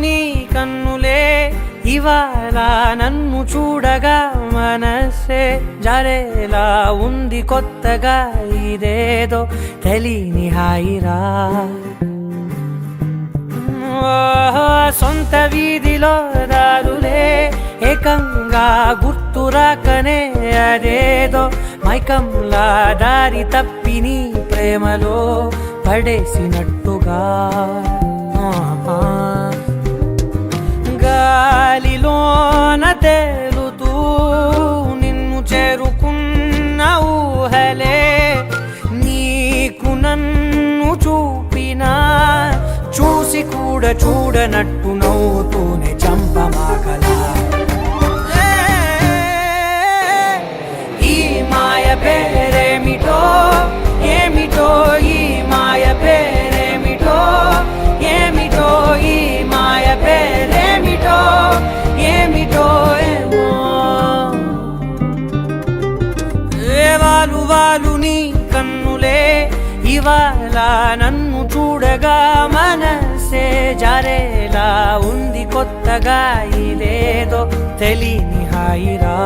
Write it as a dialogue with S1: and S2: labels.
S1: నీ కన్నులే ఇవాళ నన్ను చూడగా మనసే జరేలా ఉంది కొత్తగా ఇదేదో తెలియని హాయిరా సొంత వీధిలో దారులే ఏకంగా గుర్తురాకనే అదేదో మైకంలా దారి తప్పి నీ ప్రేమలో పడేసినట్టుగా గాలిలోన తేలుతూ నిన్ను చేరుకున్న ఊహలే నీకు నన్ను చూపినా చూసి కూడా చూడనట్టు నవ్వుతూనే చంపమాగలా ఈ మాయ పేరేమిటో ఏమిటో ఈ మాయ పేరేమిటో ఏమిటో ఈ మాయ పేరేమిటో ఏమిటో ఏమో వాలు వాలు నీ కన్నులే ఇవాళ నన్ను చూడగా మనసే జారేలా ఉంది కొత్తగా ఇదేదో తెలియని హాయిరా